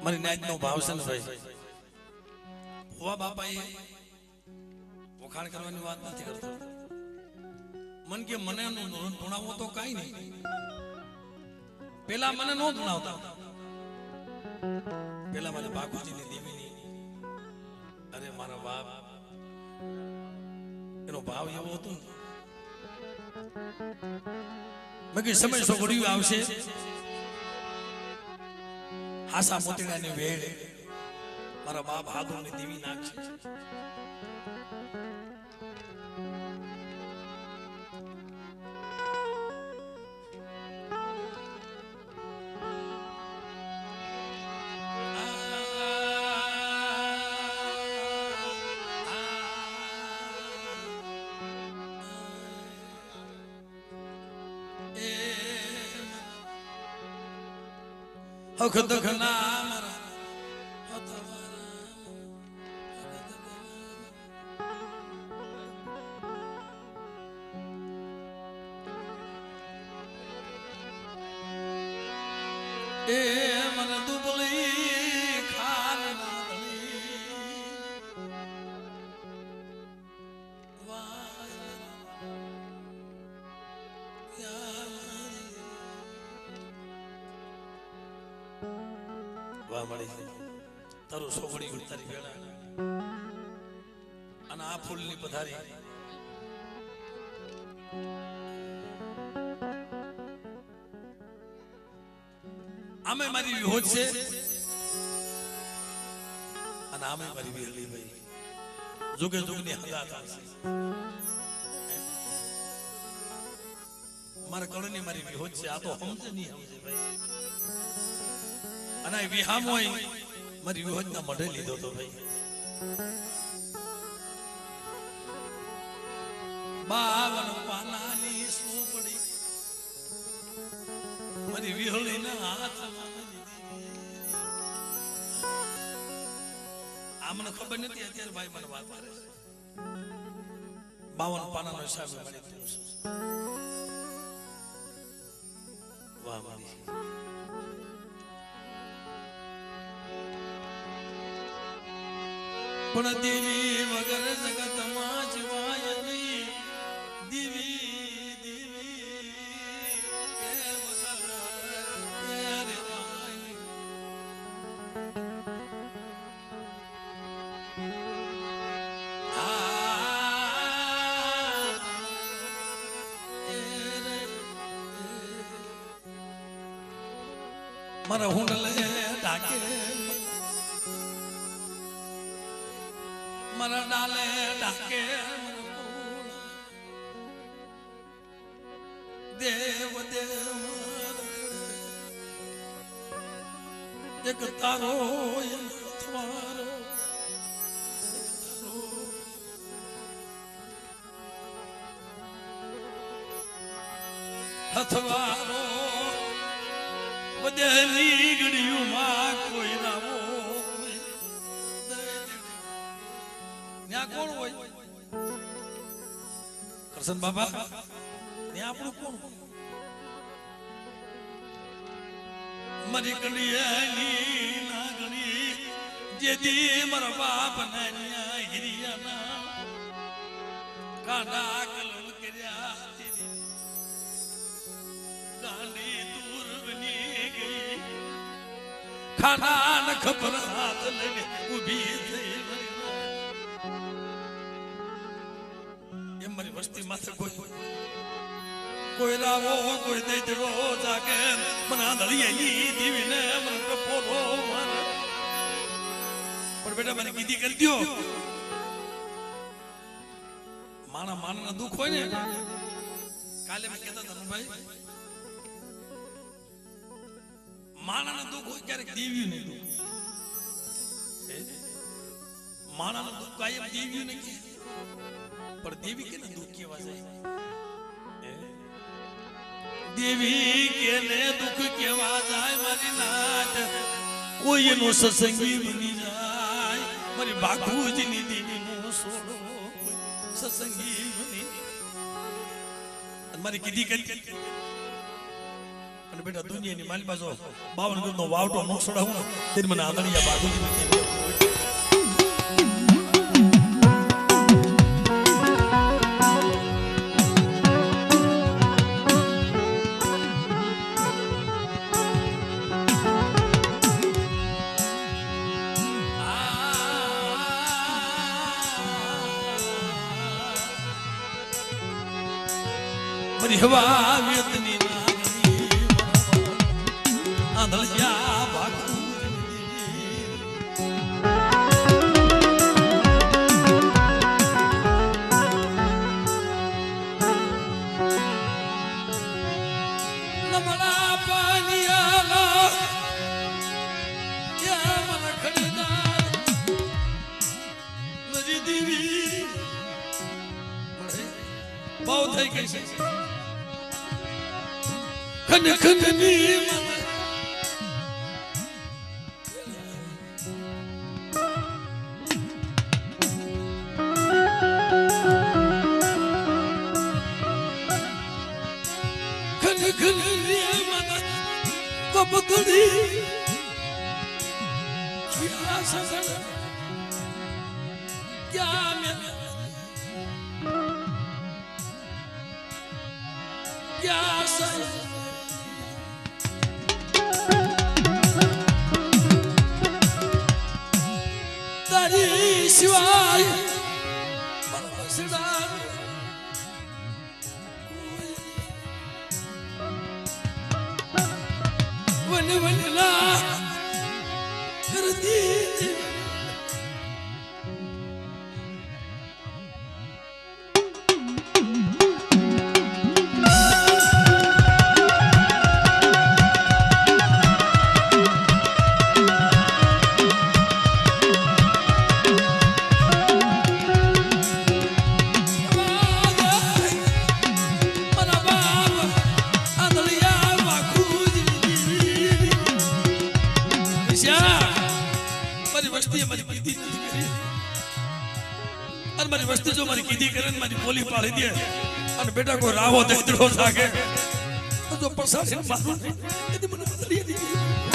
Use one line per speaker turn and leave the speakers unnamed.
મારી નાચ નો ભાવ છે ને ભાઈ હોવા બાપા એ વખાણ કરવાની વાત નથી કરતો મન કે મને ધૂણાવો તો કઈ નહીં પેલા મને નો ધૂણાવતા પેલા મને બાપુજીની દેવીની અરે મારા બાપ એનો ભાવ એવો હતો મેં કે સમય સોગડ્યું આવશે હાસા મોતીડાની વેળ મારા બાપ હાથોની દેવી નાખશે અખત ખના મારા એ મને દુબળી ખાન વાહ મળી તારું સોગડી ઉતારી વેળા અને આ ફૂલની પધારી આમે મારી વિહોજ છે અને આમે મારી વિહલી ભાઈ જુગે જુગની હગાત આવશે મારા કળની મારી વિહોજ છે આ તો સમજે નહીં સમજે ભાઈ અને વિહામ હોય મારી વિહોજના મઢે લીધો તો ભાઈ બાવન પાનાની સોપડી મારી વિહળીના હાથમાં આ મને ખબર નથી અત્યારે ભાઈ મને વાત કરે 52 પાનાનો હિસાબ મળી વાહ મારી પણ દેવી વગર જગતમાં જીવાય નહીં દેવી દેવી કે વગર રે ભાઈ મારા હુંડલે ડાકે મારા ડાલે ડાકે દેવ દેવ એક તારો તમારો હથવારો બધાની ગળીઓમાં કોઈ ના ત્યાં કોણ હોય કરશન બાબા ત્યાં આપણું કોણ મારી ગળીયાની ના ગળી જેદી મારા બાપ ના હિરિયાના કાંડા કલમ કર્યા ગાંડી દૂર બની ગઈ ખાના ન ખબર હાથ લઈને ઊભી થઈ મારી વસ્તી માથે કોઈ રાવો કોઈ દૈતરો જાગે મને આંધળીએ દીવીને મને કપોરો મારે પણ બેટા મને કીધી કરી દો માના દુઃખ હોય ને કાલે મેં કહેતા હતા ભાઈ માણાના દુઃખ હોય ક્યારેક દેવ્યું નહીં દુઃખ માણાના દુઃખ કાયમ દેવ્યું નહીં पर देवी के दुख केवा जाए देवी के ने दुख केवा जाए मारी नाथ कोई नो सत्संगी बनी जाए मारी बाबूजी ની દેવી નો સોડો સત્સંગી બની મારી કીધી કરી અને બેટા દુનિયાની મારી પાછો 52 ગજનો વાવટો મોક્ષડાવું ને તે મને આંધળિયા બાજુજી હવા વેતની નાગરી આંધળિયા બાકુ નમણા પાનિયા યા મન ખડના મરી દીવી બહુ થઈ ગઈ છે ખન ખનની ખન ખનની મન કપતડી ક્યા સસન ક્યા મે ક્યા સસન શિવાય મનસડા વન વનલા કરતી મારી વસ્તી જો મારી કીધી કરે મારી બોલી પાડી દે અને બેટા કોઈ રાવો દેદરો લાગે તો પસાર મારું મને બદલી